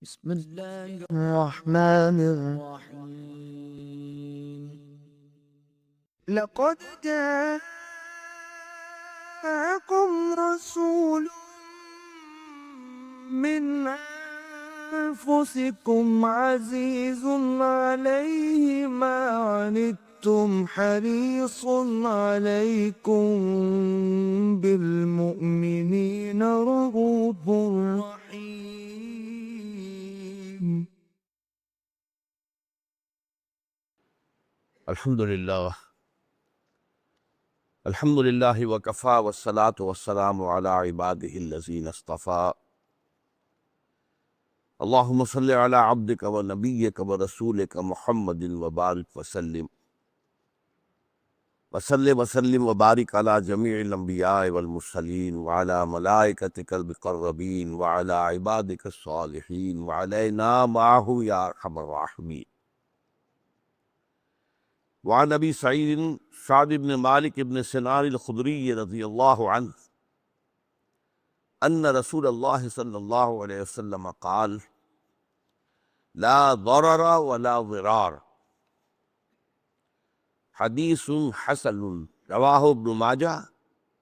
بسم الله الرحمن الرحيم. لقد جاءكم رسول من أنفسكم عزيز عليه ما عنتم حريص عليكم بالمؤمنين رؤوف رحيم. الحمد للہ وکفا والصلاة والسلام علی عبادہ الذین اصطفیٰ اللہم صلی علی عبدک و نبیک و رسولک محمد وبارک وسلم وسلم وبارک علی جمیع الانبیاء والمرسلین وعلی ملائکتک المقربین وعلی عبادک الصالحین وعلینا معہم یا ارحم الراحمین. وعن ابی سعید سعد بن مالک بن سنان الخدری رضی اللہ عنہ ان رسول اللہ صلی اللہ علیہ وسلم قال لا ضرر ولا ضرار حدیث حسن رواہ ابن ماجہ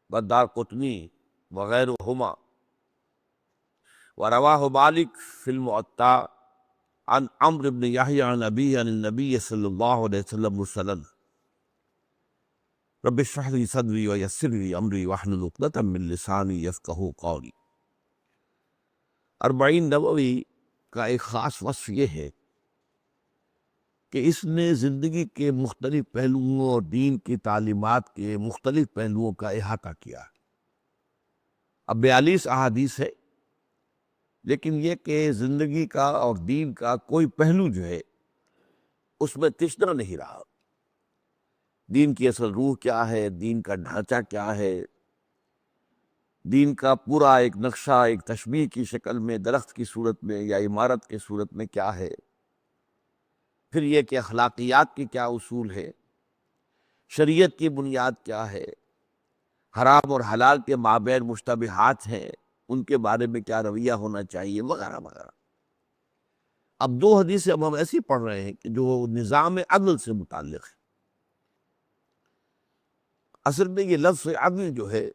والدارقطنی وغیرہما ورواہ مالک فی الموطأ عن عمرو بن یحیی عن ابی عن النبی صلی اللہ علیہ وسلم مرسلا رب اشرح لی صدری ویسر لی امری واحلل عقدۃ من لسانی یفقہوا قولی. اربعین نووی کا ایک خاص وصف یہ ہے کہ اس نے زندگی کے مختلف پہلوؤں اور دین کی تعلیمات کے مختلف پہلوؤں کا احاطہ کیا. اب 42 احادیث ہے، لیکن یہ کہ زندگی کا اور دین کا کوئی پہلو جو ہے اس میں تشنا نہیں رہا. دین کی اصل روح کیا ہے، دین کا ڈھانچہ کیا ہے، دین کا پورا ایک نقشہ ایک تشبیہ کی شکل میں درخت کی صورت میں یا عمارت کی صورت میں کیا ہے. پھر یہ کہ اخلاقیات کی کیا اصول ہے، شریعت کی بنیاد کیا ہے، حرام اور حلال کے مابین مشتبہات ہیں ان کے بارے میں کیا رویہ ہونا چاہیے وغیرہ وغیرہ. اب 2 حدیثیں اب ہم ایسی پڑھ رہے ہیں کہ جو نظام عدل سے متعلق ہے. اصل میں یہ لفظ عدل جو ہے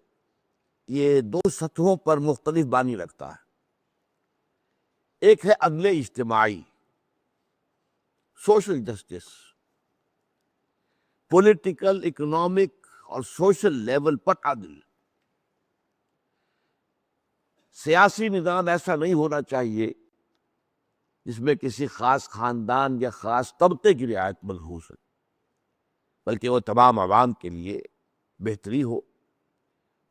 یہ 2 سطحوں پر مختلف معنی رکھتا ہے. ایک ہے عدل اجتماعی، سوشل جسٹس، پولیٹیکل، اکنامک اور سوشل لیول پر عدل. سیاسی نظام ایسا نہیں ہونا چاہیے جس میں کسی خاص خاندان یا خاص طبقے کی رعایت مند ہو سکے، بلکہ وہ تمام عوام کے لیے بہتری ہو،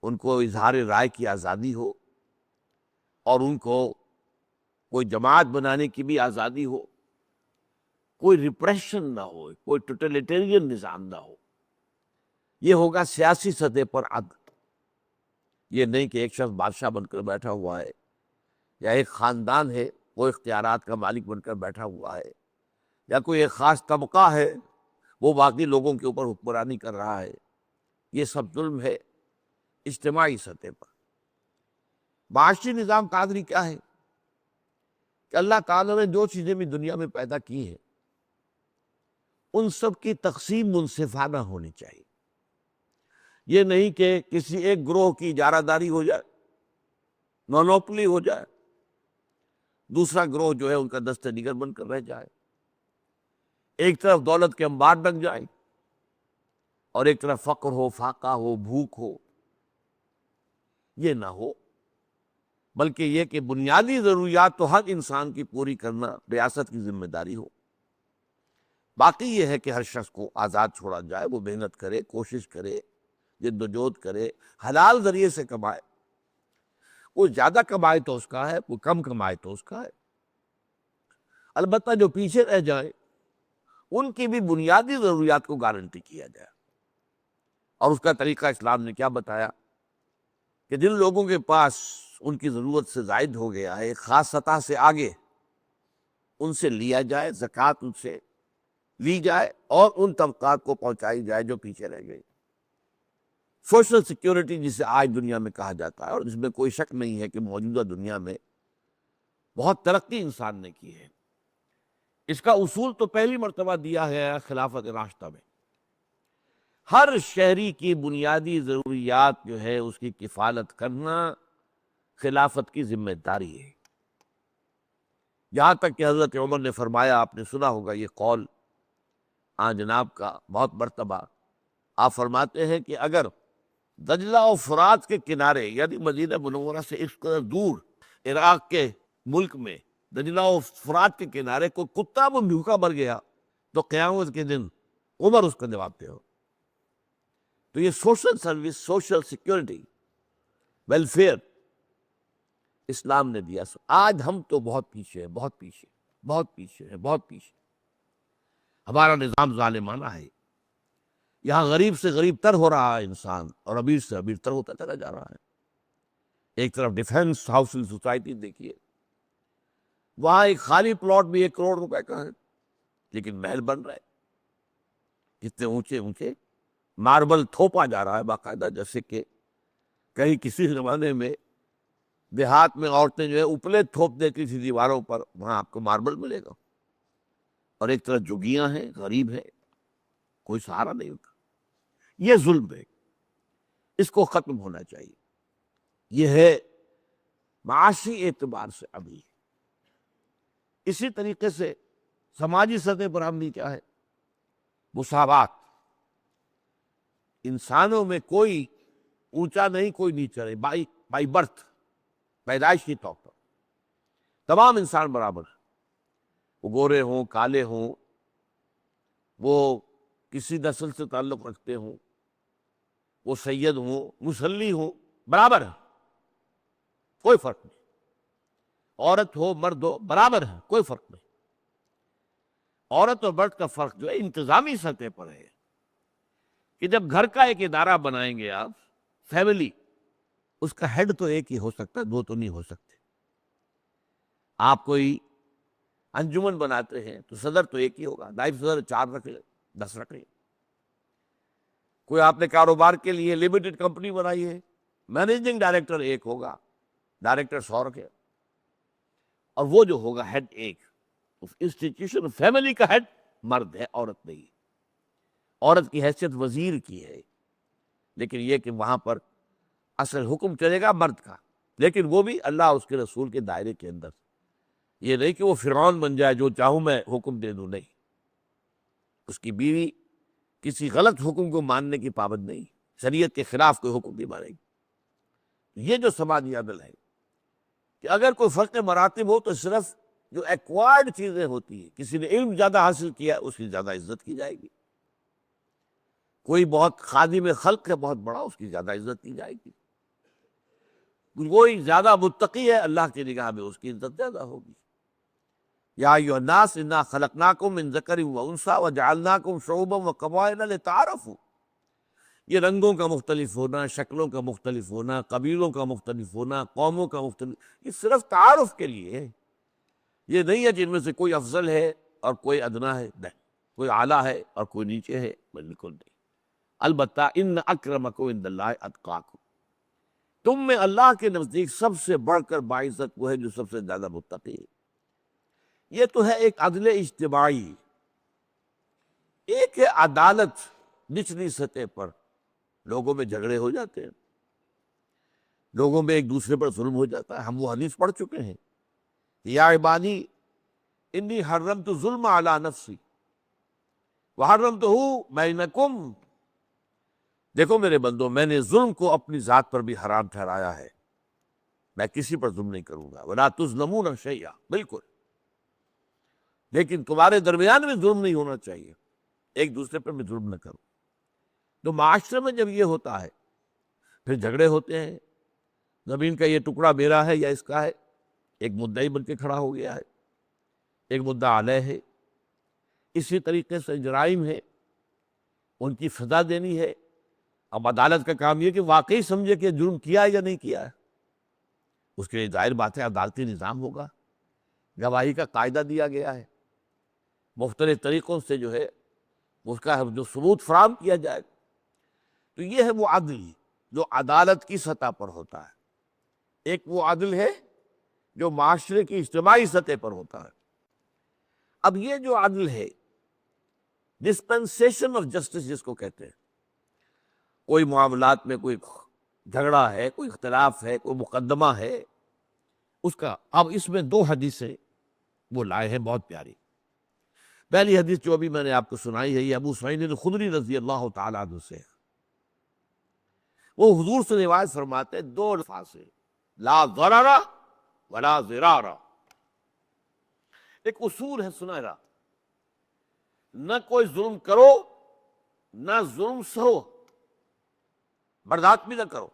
ان کو اظہار رائے کی آزادی ہو اور ان کو کوئی جماعت بنانے کی بھی آزادی ہو، کوئی ریپریشن نہ ہو، کوئی ٹوٹلیٹیرین نظام نہ ہو. یہ ہوگا سیاسی سطح پر عدل. یہ نہیں کہ ایک شخص بادشاہ بن کر بیٹھا ہوا ہے یا ایک خاندان ہے وہ اختیارات کا مالک بن کر بیٹھا ہوا ہے یا کوئی ایک خاص طبقہ ہے وہ باقی لوگوں کے اوپر حکمرانی کر رہا ہے. یہ سب ظلم ہے اجتماعی سطح پر. معاشی نظام قادری کیا ہے کہ اللہ تعالیٰ نے جو چیزیں بھی دنیا میں پیدا کی ہیں ان سب کی تقسیم منصفانہ ہونی چاہیے. یہ نہیں کہ کسی ایک گروہ کی اجارہ داری ہو جائے، مونوپلی ہو جائے، دوسرا گروہ جو ہے ان کا دست دیگر بن کر رہ جائے. ایک طرف دولت کے انبار لگ جائیں اور ایک طرف فقر ہو، فاقہ ہو، بھوک ہو. یہ نہ ہو، بلکہ یہ کہ بنیادی ضروریات تو ہر انسان کی پوری کرنا ریاست کی ذمہ داری ہو. باقی یہ ہے کہ ہر شخص کو آزاد چھوڑا جائے، وہ محنت کرے، کوشش کرے، جد و جہد کرے، حلال ذریعے سے کمائے. کوئی زیادہ کمائے تو اس کا ہے، کوئی کم کمائے تو اس کا ہے. البتہ جو پیچھے رہ جائیں ان کی بھی بنیادی ضروریات کو گارنٹی کیا جائے. اور اس کا طریقہ اسلام نے کیا بتایا کہ جن لوگوں کے پاس ان کی ضرورت سے زائد ہو گیا ہے، ایک خاص سطح سے آگے، ان سے لیا جائے، زکوٰۃ ان سے لی جائے اور ان طبقات کو پہنچائی جائے جو پیچھے رہ گئے. سوشل سیکیورٹی جسے آج دنیا میں کہا جاتا ہے، اور جس میں کوئی شک نہیں ہے کہ موجودہ دنیا میں بہت ترقی انسان نے کی ہے۔ اس کا اصول تو پہلی مرتبہ دیا ہے خلافت راشدہ میں۔ ہر شہری کی بنیادی ضروریات جو ہے اس کی کفالت کرنا خلافت کی ذمہ داری ہے۔ یہاں تک کہ حضرت عمر نے فرمایا، آپ نے سنا ہوگا یہ قول جناب کا بہت مرتبہ، آپ فرماتے ہیں کہ اگر دجلہ و فرات کے کنارے یعنی مدینہ منورہ سے اس قدر دور عراق کے ملک میں دجلہ و فرات کے کنارے کوئی کتا وہ بھوکا مر گیا تو قیامت کے دن عمر اس کا جواب دے ہو۔ تو یہ social service, social security, welfare اسلام نے دیا۔ آج ہم تو بہت پیچھے ہیں، بہت پیچھے، بہت پیچھے ہیں، بہت پیچھے۔ ہمارا نظام ظالمانہ ہے۔ یہاں غریب سے غریب تر ہو رہا ہے انسان، اور امیر سے امیر تر ہوتا چلا جا رہا ہے۔ ایک طرف ڈیفینس ہاؤسنگ سوسائٹی دیکھیے، وہاں ایک خالی پلاٹ بھی 1 کروڑ روپے کا ہے، لیکن محل بن رہے کتنے اونچے اونچے، ماربل تھوپا جا رہا ہے باقاعدہ، جیسے کہ کہیں کسی زمانے میں دیہات میں عورتیں جو ہے اپلے تھوپ دیتی تھی دیواروں پر، وہاں آپ کو ماربل ملے گا۔ اور ایک طرف جھگیاں ہیں، غریب ہیں، کوئی سہارا نہیں ہوتا۔ یہ ظلم ہے، اس کو ختم ہونا چاہیے۔ یہ ہے معاشی اعتبار سے ابھی۔ اسی طریقے سے سماجی سطح پر ہم بھی کیا ہے، مساوات۔ انسانوں میں کوئی اونچا نہیں، کوئی نیچا نہیں، بائی برتھ، پیدائشی طور پر تمام انسان برابر ہیں۔ وہ گورے ہوں، کالے ہوں، وہ کسی نسل سے تعلق رکھتے ہوں، وہ سید ہوں، مسلی ہوں، برابر ہیں، کوئی فرق نہیں۔ عورت ہو مرد ہو برابر ہے، کوئی فرق نہیں۔ عورت اور مرد کا فرق جو ہے انتظامی سطح پر ہے کہ جب گھر کا ایک ادارہ بنائیں گے آپ، فیملی، اس کا ہیڈ تو ایک ہی ہو سکتا ہے، 2 تو نہیں ہو سکتے۔ آپ کوئی انجمن بناتے ہیں تو صدر تو ایک ہی ہوگا، نائب صدر 4 رکھ لیں، 10 رکھ لیں۔ کوئی آپ نے کاروبار کے لیے لمیٹڈ کمپنی بنائی ہے، مینیجنگ ڈائریکٹر ایک ہوگا، ڈائریکٹر 100 رکھے، اور وہ جو ہوگا ہیڈ ایک۔ انسٹیٹیوشن فیملی کا ہیڈ مرد ہے، عورت نہیں۔ عورت کی حیثیت وزیر کی ہے، لیکن یہ کہ وہاں پر اصل حکم چلے گا مرد کا، لیکن وہ بھی اللہ اس کے رسول کے دائرے کے اندر۔ یہ نہیں کہ وہ فرعون بن جائے، جو چاہوں میں حکم دے دوں، نہیں۔ اس کی بیوی کسی غلط حکم کو ماننے کی پابند نہیں، شریعت کے خلاف کوئی حکم نہیں مانے گی۔ یہ جو سماجی عدل ہے کہ اگر کوئی فرق مراتب ہو تو صرف جو ایکوائرڈ چیزیں ہوتی ہیں، کسی نے علم زیادہ حاصل کیا اس کی زیادہ عزت کی جائے گی، کوئی بہت خادم خلق ہے بہت بڑا، اس کی زیادہ عزت کی جائے گی، کوئی زیادہ متقی ہے اللہ کی نگاہ میں اس کی عزت زیادہ ہوگی۔ یا ایھا الناس انا خلقناکم من ذکر وانثی وجعلناکم شعوبا وقبائل لتعارفوا۔ یہ رنگوں کا مختلف ہونا، شکلوں کا مختلف ہونا، قبیلوں کا مختلف ہونا، قوموں کا مختلف، یہ صرف تعارف کے لیے ہے۔ یہ نہیں ہے جن میں سے کوئی افضل ہے اور کوئی ادنا ہے، نہیں، کوئی اعلیٰ ہے اور کوئی نیچے ہے، بالکل نہیں۔ البتہ ان اکرمکم عند اللہ اتقاکم، تم میں اللہ کے نزدیک سب سے بڑھ کر باعزت وہ ہے جو سب سے زیادہ متقی ہے۔ یہ تو ہے ایک عدل اجتماعی۔ ایک ہے عدالت نچلی سطح پر، لوگوں میں جھگڑے ہو جاتے ہیں، لوگوں میں ایک دوسرے پر ظلم ہو جاتا ہے۔ ہم وہ حدیث پڑھ چکے ہیں، یا عبادی انی حرمت الظلم علی نفسی وحرمتہ بینکم، دیکھو میرے بندو، میں نے ظلم کو اپنی ذات پر بھی حرام ٹھہرایا ہے، میں کسی پر ظلم نہیں کروں گا، ولا تظلمون شیئا، بالکل، لیکن تمہارے درمیان میں ظلم نہیں ہونا چاہیے، ایک دوسرے پر بھی ظلم نہ کرو۔ تو معاشرے میں جب یہ ہوتا ہے پھر جھگڑے ہوتے ہیں، زمین کا یہ ٹکڑا میرا ہے یا اس کا ہے، ایک مدعی بن کے کھڑا ہو گیا ہے، ایک مدعا علیہ ہے۔ اسی طریقے سے جرائم ہے، ان کی سزا دینی ہے۔ اب عدالت کا کام یہ کہ واقعی سمجھے کہ جرم کیا ہے یا نہیں کیا ہے، اس کے لیے ظاہر بات ہے عدالتی نظام ہوگا، گواہی کا قاعدہ دیا گیا ہے، مختلف طریقوں سے جو ہے اس کا جو ثبوت فراہم کیا جائے۔ تو یہ ہے وہ عدل جو عدالت کی سطح پر ہوتا ہے۔ ایک وہ عدل ہے جو معاشرے کی اجتماعی سطح پر ہوتا ہے۔ اب یہ جو عدل ہے، ڈسپنسیشن آف جسٹس جس کو کہتے ہیں، کوئی معاملات میں کوئی جھگڑا ہے، کوئی اختلاف ہے، کوئی مقدمہ ہے، اس کا اب اس میں دو حدیثیں وہ لائے ہیں بہت پیاری۔ پہلی حدیث جو ابھی میں نے آپ کو سنائی ہے یہ ابو سعید الخدری رضی اللہ تعالیٰ عنہ سے ہے۔ وہ حضور سے روایت فرماتے ہیں دو الفاظ سے، لا ضرر ولا ضرار۔ ایک اصول ہے سنہرا، نہ کوئی ظلم کرو نہ ظلم سہو، برداشت بھی نہ کرو،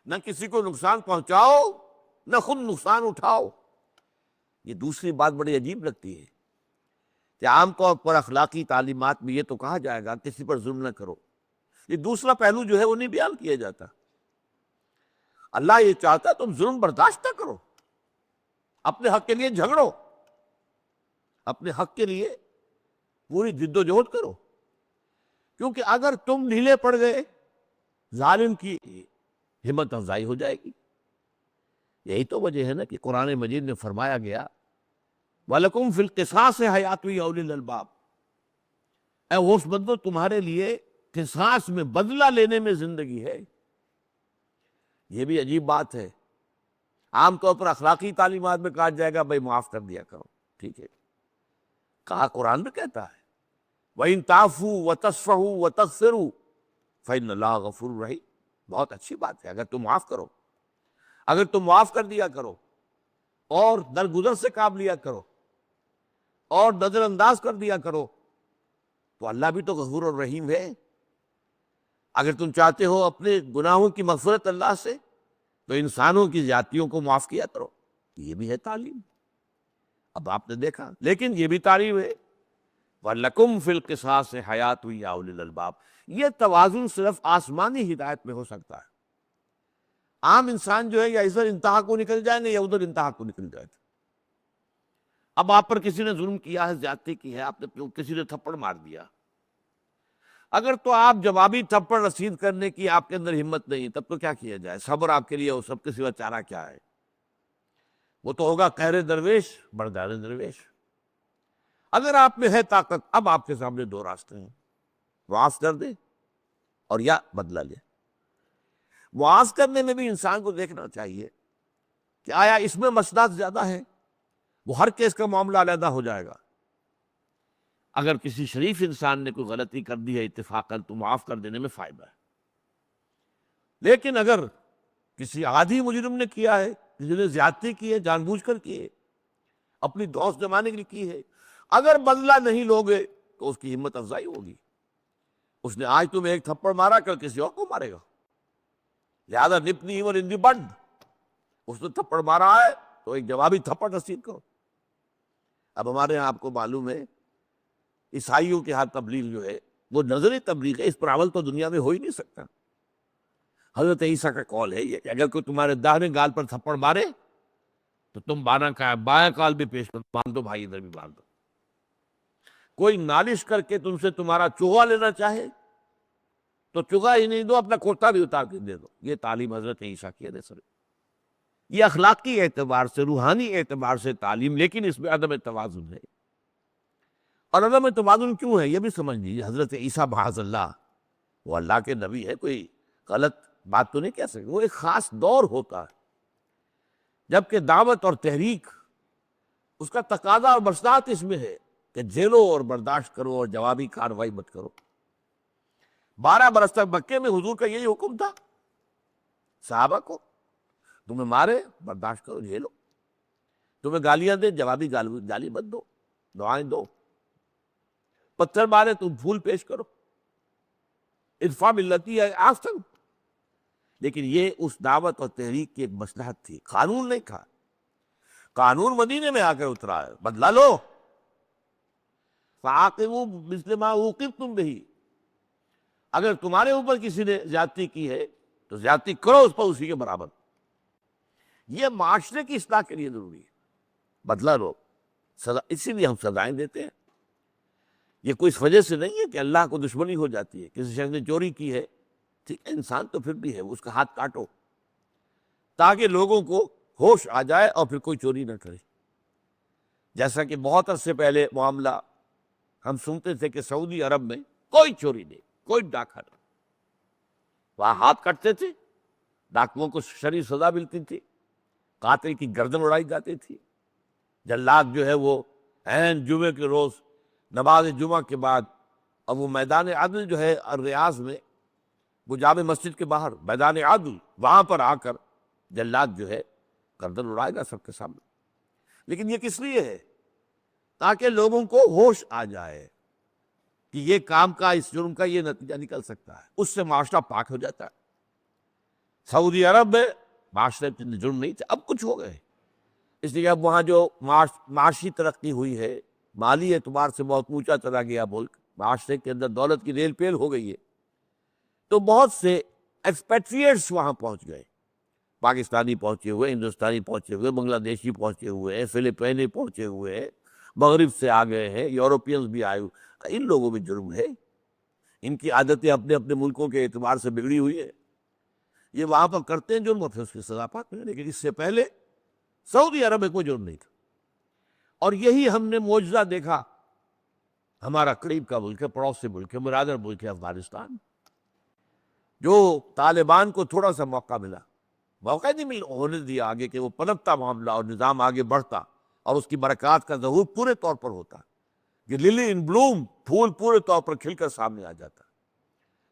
نہ کسی کو نقصان پہنچاؤ نہ خود نقصان اٹھاؤ۔ یہ دوسری بات بڑی عجیب لگتی ہے کہ عام طور پر اخلاقی تعلیمات میں یہ تو کہا جائے گا کسی پر ظلم نہ کرو، یہ دوسرا پہلو جو ہے وہ نہیں بیان کیا جاتا۔ اللہ یہ چاہتا تم ظلم برداشت نہ کرو، اپنے حق کے لیے جھگڑو، اپنے حق کے لیے پوری جد و جہد کرو، کیونکہ اگر تم ڈھیلے پڑ گئے ظالم کی ہمت افزائی ہو جائے گی۔ یہی تو وجہ ہے نا کہ قرآن مجید میں فرمایا گیا وَلَكُمْ فِي الْقِصَاصِ حَيَاتٌ يَا أُولِي الْأَلْبَابِ، اے ہوش مندو تمہارے لیے قصاص میں بدلہ لینے میں زندگی ہے۔ یہ بھی عجیب بات ہے، عام طور پر اخلاقی تعلیمات میں کہا جائے گا بھائی معاف کر دیا کرو، ٹھیک ہے، کہا قرآن میں کہتا ہے وَإِن تَعْفُوا وَتَصْفَحُوا وَتَغْفِرُوا فَإِنَّ اللَّهَ غَفُورٌ رَحِيمٌ۔ بہت اچھی بات ہے، اگر تم معاف کرو، اگر تم معاف کر دیا کرو اور درگزر سے کام لیا کرو اور نظر انداز کر دیا کرو تو اللہ بھی تو غفور الرحیم ہے۔ اگر تم چاہتے ہو اپنے گناہوں کی مغفرت اللہ سے تو انسانوں کی زیادتیوں کو معاف کیا کرو، یہ بھی ہے تعلیم۔ اب آپ نے دیکھا، لیکن یہ بھی تعلیم ہے وَلَكُمْ فِي الْقِصَاصِ حَيَاتٌ يَا أُولِي الْأَلْبَابِ۔ یہ توازن صرف آسمانی ہدایت میں ہو سکتا ہے۔ عام انسان جو ہے یا ادھر انتہا کو نکل جائیں گے یا ادھر انتہا کو نکل جائے گا۔ اب آپ پر کسی نے ظلم کیا ہے، زیادتی کی ہے، آپ نے کسی نے تھپڑ مار دیا، اگر تو آپ جوابی تھپڑ رسید کرنے کی آپ کے اندر ہمت نہیں، تب تو کیا کیا جائے؟ صبر آپ کے لیے وہ سب کے سوا چارہ کیا ہے؟ وہ تو ہوگا قہر درویش بردار درویش۔ اگر آپ میں ہے طاقت، اب آپ کے سامنے دو راستے ہیں، معاف کر دے اور یا بدلہ لے۔ معاف کرنے میں بھی انسان کو دیکھنا چاہیے کہ آیا اس میں مسئلات زیادہ ہیں، وہ ہر کیس کا معاملہ علیحدہ ہو جائے گا۔ اگر کسی شریف انسان نے کوئی غلطی کر دی ہے اتفاقاً تو معاف کر دینے میں فائدہ ہے، لیکن اگر کسی عادی مجرم نے کیا ہے، کسی نے زیادتی کی ہے، جان بوجھ کر کی ہے، اپنی دوست جمانے کے لیے کی ہے، اگر بدلہ نہیں لوگے تو اس کی ہمت افزائی ہوگی۔ اس نے آج تمہیں ایک تھپڑ مارا، کل کسی اور کو مارے گا، لہذا نپنی اور اندی بند، اس نے تھپڑ مارا ہے تو ایک جوابی تھپڑ رسید کرو۔ اب ہمارے یہاں آپ کو معلوم ہے عیسائیوں کے ہاں تبلیغ جو ہے وہ نظری تبلیغ ہے، اس پر عمل تو دنیا میں ہو ہی نہیں سکتا۔ حضرت عیسیٰ کا قول ہے یہ کہ اگر کوئی تمہارے داہنے گال پر تھپڑ مارے تو تم بایاں کال بھی پیش کرو، باندھ دو بھائی، ادھر بھی باندھ دو۔ کوئی نالش کر کے تم سے تمہارا چوغا لینا چاہے تو چوغا ہی نہیں دو، اپنا کرتا بھی اتار کے دے دو۔ یہ تعلیم حضرت عیسیٰ کی ہے سر، یہ اخلاقی اعتبار سے، روحانی اعتبار سے تعلیم، لیکن اس میں عدم توازن ہے۔ اور عدم توازن کیوں ہے یہ بھی سمجھ لیجیے۔ حضرت عیسیٰ معاذ اللہ وہ اللہ کے نبی ہے، کوئی غلط بات تو نہیں کہہ سکتے، وہ ایک خاص دور ہوتا ہے جبکہ دعوت اور تحریک اس کا تقاضا اور مصلحت اس میں ہے کہ جھیلو اور برداشت کرو اور جوابی کارروائی مت کرو۔ 12 برس تک مکے میں حضور کا یہی حکم تھا صحابہ کو، تمہیں مارے برداشت کرو، جھیلو، تمہیں گالیاں دے جوابی گالی مت دو، دعائیں دو، پتھر مارے تم پھول پیش کرو، ادفع باللتی ہے احسن۔ لیکن یہ اس دعوت اور تحریک کی ایک مصلحت تھی، قانون نہیں تھا۔ قانون مدینے میں آ کر اترا ہے، بدلہ لو، فعاقبوا مثل ما عوقبتم بہ، اگر تمہارے اوپر کسی نے زیادتی کی ہے تو زیادتی کرو اس پر اسی کے برابر۔ یہ معاشرے کی اصلاح کے لیے ضروری ہے، بدلہ لو، سزا، اسی لیے ہم سزائیں دیتے ہیں۔ یہ کوئی اس وجہ سے نہیں ہے کہ اللہ کو دشمنی ہو جاتی ہے، کسی شخص نے چوری کی ہے، ٹھیک ہے، انسان تو پھر بھی ہے، اس کا ہاتھ کاٹو تاکہ لوگوں کو ہوش آ جائے اور پھر کوئی چوری نہ کرے. جیسا کہ بہت عرصے پہلے معاملہ ہم سنتے تھے کہ سعودی عرب میں کوئی چوری نہیں، کوئی ڈاکہ نہیں. وہاں ہاتھ کٹتے تھے، ڈاکوؤں کو شرعی سزا ملتی تھی، قاتل کی گردن اڑائی جاتی تھی. جلاد جو ہے وہ عین جمعے کے روز نماز جمعہ کے بعد، اور وہ میدان عدل جو ہے الریاض میں، وہ جامع مسجد کے باہر میدان عدل، وہاں پر آ کر جلاد جو ہے گردن اڑائے گا سب کے سامنے. لیکن یہ کس لیے ہے؟ تاکہ لوگوں کو ہوش آ جائے کہ یہ کام کا، اس جرم کا یہ نتیجہ نکل سکتا ہے. اس سے معاشرہ پاک ہو جاتا ہے. سعودی عرب میں معاشرے میں جرم نہیں تھے، اب کچھ ہو گئے. اس لیے اب وہاں جو معاشی ترقی ہوئی ہے، مالی اعتبار سے بہت اونچا چلا گیا ملک، معاشرے کے اندر دولت کی ریل پیل ہو گئی ہے، تو بہت سے ایکسپیٹریٹس وہاں پہنچ گئے. پاکستانی پہنچے ہوئے، ہندوستانی پہنچے ہوئے، بنگلہ دیشی پہنچے ہوئے، فلپینی پہنچے ہوئے، مغرب سے آ گئے ہیں، یورپینز بھی آئے ہوئے. ان لوگوں میں جرم ہے، ان کی عادتیں اپنے اپنے ملکوں کے اعتبار سے بگڑی ہوئی ہے. یہ وہاں پر کرتے ہیں جرم اور پھر اس کی سزا پاتے ہیں. لیکن اس سے پہلے سعودی عرب میں کوئی جرم نہیں تھا. اور یہی ہم نے معجزہ دیکھا. ہمارا قریب کا ملک ہے، پڑوسی ملک ہے، برادر ملک ہے افغانستان، جو طالبان کو تھوڑا سا موقع ملا، موقع نہیں ہونے دیا آگے کہ وہ پنپتا معاملہ اور نظام آگے بڑھتا اور اس کی برکات کا ظہور پورے طور پر ہوتا، کہ للی ان بلوم، پھول پورے طور پر کھل کر سامنے آ جاتا،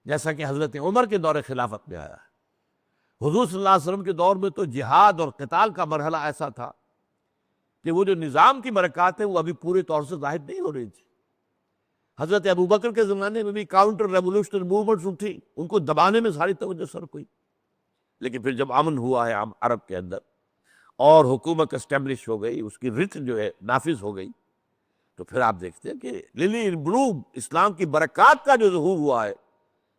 جیسا کہ حضرت عمر کے دور خلافت میں آیا ہے. حضور صلی اللہ علیہ وسلم کے دور میں تو جہاد اور قتال کا مرحلہ ایسا تھا کہ وہ جو نظام کی برکات ہے وہ ابھی پورے طور سے ظاہر نہیں ہو رہی تھی. حضرت ابوبکر کے زمانے میں بھی کاؤنٹر ریولوشنری موومنٹس اٹھی، ان کو دبانے میں ساری توجہ صرف ہوئی. لیکن پھر جب امن ہوا ہے عرب کے اندر اور حکومت اسٹیبلش ہو گئی، اس کی رت جو ہے نافذ ہو گئی، تو پھر آپ دیکھتے ہیں کہ للی ان بلوم، اسلام کی برکات کا جو ظہور ہوا ہے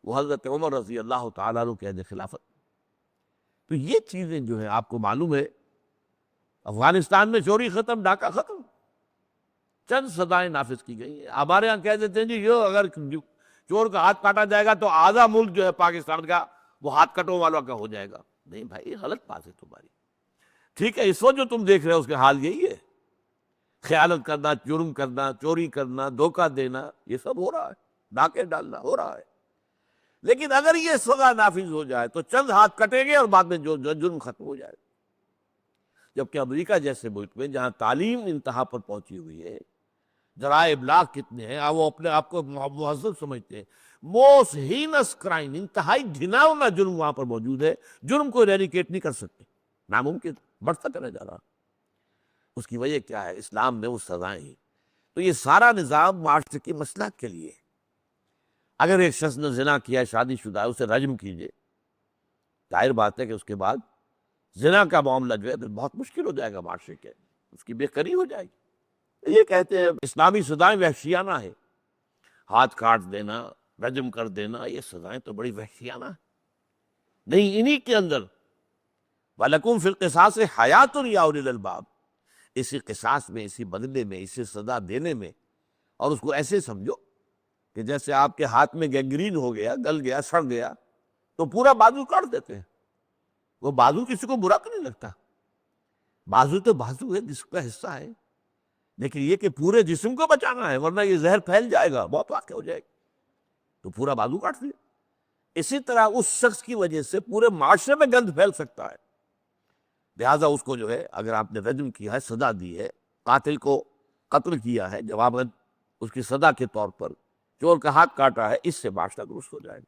وہ حضرت عمر رضی اللہ تعالیٰ عنہ کے عہد خلافت. تو یہ چیزیں جو ہیں آپ کو معلوم ہے، افغانستان میں چوری ختم، ڈاکہ ختم، چند سزائیں نافذ کی گئی ہیں. ہمارے یہاں کہہ دیتے ہیں جی یہ اگر چور کا ہاتھ کاٹا جائے گا تو آدھا ملک جو ہے پاکستان کا وہ ہاتھ کٹوں والوں کا ہو جائے گا. نہیں بھائی، غلط بات ہے تمہاری. ٹھیک ہے، اس وقت جو تم دیکھ رہے ہو اس کے حال یہی ہے، خیانت کرنا، جرم کرنا، چوری کرنا، دھوکہ دینا، یہ سب ہو رہا ہے، ڈاکے ڈالنا ہو رہا ہے. لیکن اگر یہ سزا نافذ ہو جائے تو چند ہاتھ کٹیں گے اور بعد میں جو جرم ختم ہو جائے. جبکہ امریکہ جیسے ملک میں جہاں تعلیم انتہا پر پہنچی ہوئی ہے، ذرائع ابلاغ کتنے ہیں، وہ اپنے آپ کو مہذب سمجھتے ہیں، موسٹ ہینس کرائم، انتہائی گھناؤنا جرم وہاں پر موجود ہے. جرم کو ایریڈیکیٹ نہیں کر سکتے، ناممکن، بڑھتا چلا جا رہا. اس کی وجہ کیا ہے؟ اسلام میں وہ سزائیں ہیں. تو یہ سارا نظام معاشرے کی مصلحت کے لیے. اگر ایک شخص نے زنا کیا، شادی شدہ ہے، اسے رجم کیجئے، ظاہر بات ہے کہ اس کے بعد زنا کا معاملہ جو ہے بہت مشکل ہو جائے گا معاشرے کے، اس کی بے قری ہو جائے گی. یہ کہتے ہیں اسلامی سزائیں وحشیانہ ہیں، ہاتھ کاٹ دینا، رجم کر دینا، یہ سزائیں تو بڑی وحشیانہ ہیں. نہیں، انہی کے اندر وَلَكُمْ فِي الْقِصَاصِ حَيَاتٌ يَا أُولِي الْأَلْبَابِ، اسی قصاص میں، اسی بدلے میں، اسی سزا دینے میں. اور اس کو ایسے سمجھو کہ جیسے آپ کے ہاتھ میں گینگرین ہو گیا، گل گیا، سڑ گیا، تو پورا بازو کاٹ دیتے ہیں. وہ بازو کسی کو برا تو نہیں لگتا، بازو تو بازو ہے، جسم کا حصہ ہے. لیکن یہ کہ پورے جسم کو بچانا ہے ورنہ یہ زہر پھیل جائے گا، موت واقع ہو جائے گی، تو پورا بازو کاٹ دیا. اسی طرح اس شخص کی وجہ سے پورے معاشرے میں گند پھیل سکتا ہے. لہٰذا اس کو جو ہے، اگر آپ نے رجم کیا ہے، سزا دی ہے، قاتل کو قتل کیا ہے جواباً اس کی سزا کے طور پر، چور کا ہاتھ کاٹا ہے، اس سے معاشرہ درست ہو جائے گا.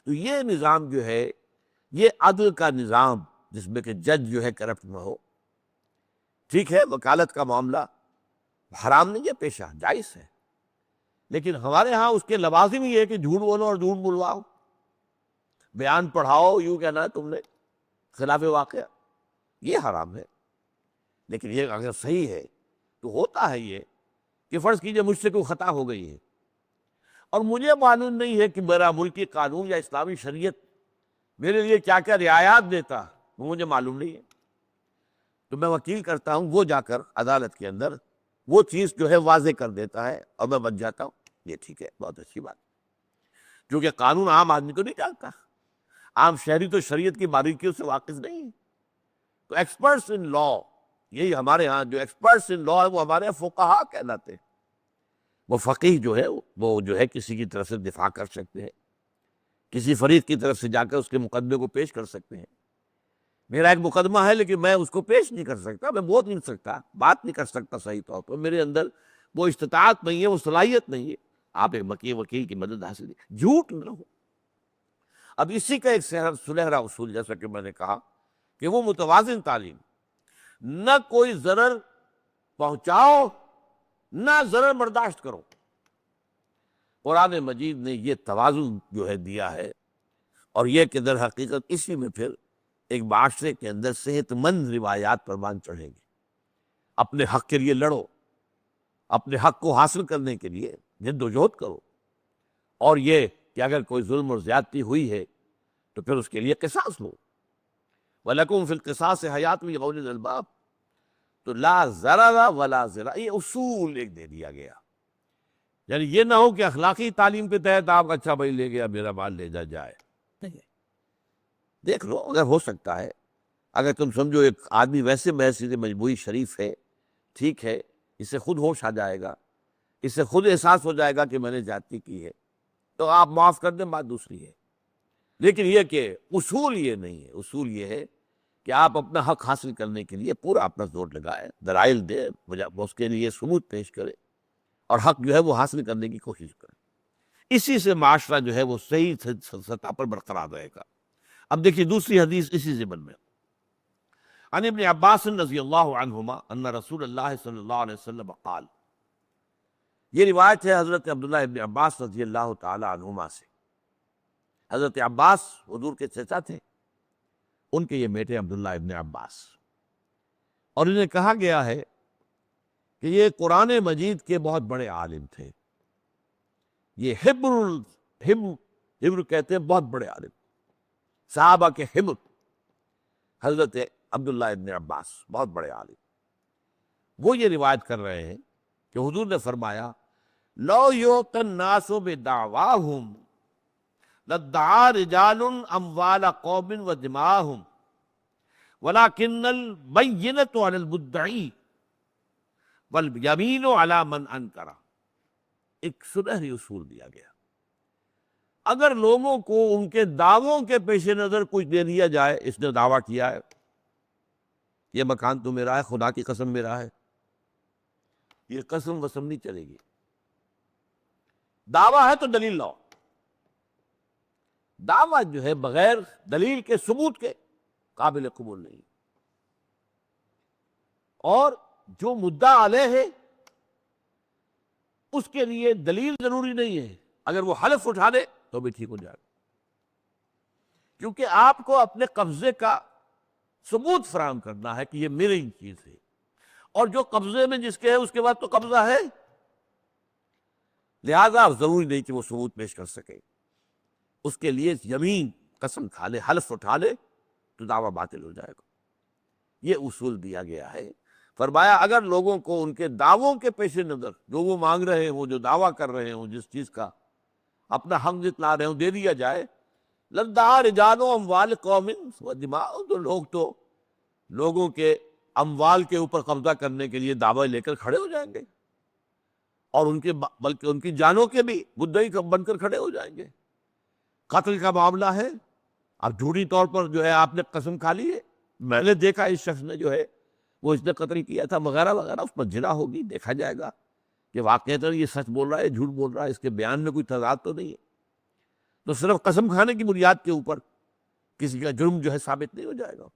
تو یہ نظام جو ہے، یہ عدل کا نظام، جس میں کہ جج جو ہے کرپٹ نہ ہو. ٹھیک ہے، وکالت کا معاملہ حرام نہیں ہے، پیشہ جائز ہے، لیکن ہمارے ہاں اس کے لوازم یہ ہے کہ جھوٹ بولو اور جھوٹ بلواؤ، بیان پڑھاؤ، یوں کہنا ہے تم نے خلاف واقعہ، یہ حرام ہے. لیکن یہ اگر صحیح ہے تو ہوتا ہے یہ کہ فرض کیجئے مجھ سے کوئی خطا ہو گئی ہے اور مجھے معلوم نہیں ہے کہ میرا ملکی قانون یا اسلامی شریعت میرے لیے کیا کیا رعایات دیتا، وہ مجھے معلوم نہیں ہے. تو میں وکیل کرتا ہوں، وہ جا کر عدالت کے اندر وہ چیز جو ہے واضح کر دیتا ہے اور میں بچ جاتا ہوں. یہ ٹھیک ہے، بہت اچھی بات، کیونکہ قانون عام آدمی کو نہیں جانتا، عام شہری تو شریعت کی باریکیوں سے واقف نہیں ہے. تو ایکسپرٹس ان لا، یہی ہمارے ہاں جو ایکسپرٹس ان لا ہے وہ ہمارے یہاں فقہا کہلاتے ہیں۔ وہ فقیہ جو ہے وہ جو ہے کسی کی طرف سے دفاع کر سکتے ہیں، کسی فریق کی طرف سے جا کر اس کے مقدمے کو پیش کر سکتے ہیں۔ میرا ایک مقدمہ ہے لیکن میں اس کو پیش نہیں کر سکتا، میں بول نہیں سکتا، بات نہیں کر سکتا صحیح طور پر، میرے اندر وہ استطاعت نہیں ہے، وہ صلاحیت نہیں ہے۔ آپ ایک وکیل کی مدد حاصل نہیں، جھوٹ نہ ہو۔ اب اسی کا ایک سنہرا اصول، جیسا کہ میں نے کہا کہ وہ متوازن تعلیم، نہ کوئی ضرر پہنچاؤ نہ ضرر برداشت کرو۔ قرآن مجید نے یہ توازن جو ہے دیا ہے، اور یہ کہ در حقیقت اسی میں پھر ایک معاشرے کے اندر صحت مند روایات پروان چڑھیں گے۔ اپنے حق کے لیے لڑو، اپنے حق کو حاصل کرنے کے لیے جد و جہد کرو، اور یہ کہ اگر کوئی ظلم اور زیادتی ہوئی ہے تو پھر اس کے لیے قصاص لو۔ وَلَكُمْ فِي الْقِصَاصِ حَيَاتٌ يَا أُولِي الْأَلْبَابِ، تو لا ضرر ولا ضرار، یہ اصول ایک دے دیا گیا۔ یعنی یہ نہ ہو کہ اخلاقی تعلیم کے تحت آپ اچھا بھائی لے گیا میرا مال لے جائے، نہیں، دیکھ لو اگر ہو سکتا ہے، اگر تم سمجھو ایک آدمی ویسے بحثیت مجموعی شریف ہے، ٹھیک ہے، اس سے خود ہوش آ جائے گا، اس سے خود احساس ہو جائے گا کہ میں نے زیادتی کی ہے، تو آپ معاف کر دیں، بات دوسری ہے۔ لیکن یہ کہ اصول یہ نہیں ہے، اصول یہ ہے کہ آپ اپنا حق حاصل کرنے کے لیے پورا اپنا زور لگائیں، دلائل دیں، اس کے لیے ثبوت پیش کریں، اور حق جو ہے وہ حاصل کرنے کی کوشش کریں۔ اسی سے معاشرہ جو ہے وہ صحیح سطح پر برقرار رہے گا۔ اب دیکھیے دوسری حدیث اسی ضمن میں، عن ابن عباس رضی اللہ عنہما ان رسول اللہ صلی اللہ علیہ وسلم قال، یہ روایت ہے حضرت عبداللہ ابن عباس رضی اللہ تعالی عنہما سے۔ حضرت عباس حضور کے چچا تھے، ان کے یہ بیٹے عبداللہ ابن عباس، اور انہیں کہا گیا ہے کہ یہ قرآن مجید کے بہت بڑے عالم تھے۔ یہ حبر کہتے ہیں بہت بڑے عالم، صحابہ کے حبر، حضرت عبداللہ ابن عباس بہت بڑے عالم۔ وہ یہ روایت کر رہے ہیں کہ حضور نے فرمایا، لو یؤت الناس بدعواہم لادعا رجال اموال قوم ودماءہم ولکن البینۃ علی المدعی والیمین علی من انکر۔ ایک سنہری اصول دیا گیا، اگر لوگوں کو ان کے دعووں کے پیش نظر کچھ دے دیا جائے، اس نے دعویٰ کیا ہے یہ مکان تو میرا ہے، خدا کی قسم میرا ہے، یہ قسم وسم نہیں چلے گی، دعویٰ ہے تو دلیل لاؤ۔ دعویٰ جو ہے بغیر دلیل کے، ثبوت کے، قابل قبول نہیں۔ اور جو مدعا علیہ ہے اس کے لیے دلیل ضروری نہیں ہے، اگر وہ حلف اٹھا دے تو بھی ٹھیک ہو جائے گا، کیونکہ آپ کو اپنے قبضے کا ثبوت فراہم کرنا ہے کہ یہ میری چیز ہے، اور جو قبضے میں جس کے ہے اس کے بعد تو قبضہ ہے، لہذا ضروری نہیں کہ وہ ثبوت پیش کر سکے، اس کے لیے یمین، قسم کھا لے، حلف اٹھا لے تو دعویٰ باطل ہو جائے گا۔ یہ اصول دیا گیا ہے۔ فرمایا اگر لوگوں کو ان کے دعووں کے پیش نظر، جو وہ مانگ رہے ہیں، وہ جو دعویٰ کر رہے ہوں، جس چیز کا اپنا حق جتلا رہے ہوں، دے دیا جائے، لادعا رجال اموال قوم ودماء، تو لوگ تو لوگوں کے اموال کے اوپر قبضہ کرنے کے لیے دعوی لے کر کھڑے ہو جائیں گے، اور ان کے بلکہ ان کی جانوں کے بھی مدعی بن کر کھڑے ہو جائیں گے۔ قتل کا معاملہ ہے، اب جھوٹی طور پر جو ہے آپ نے قسم کھا لی ہے، میں نے دیکھا اس شخص نے جو ہے وہ اس نے قتل کیا تھا وغیرہ وغیرہ، اس پر جرح ہوگی، دیکھا جائے گا کہ واقعتاً یہ سچ بول رہا ہے، جھوٹ بول رہا ہے، اس کے بیان میں کوئی تضاد تو نہیں ہے۔ تو صرف قسم کھانے کی بنیاد کے اوپر کسی کا جرم جو ہے ثابت نہیں ہو جائے گا۔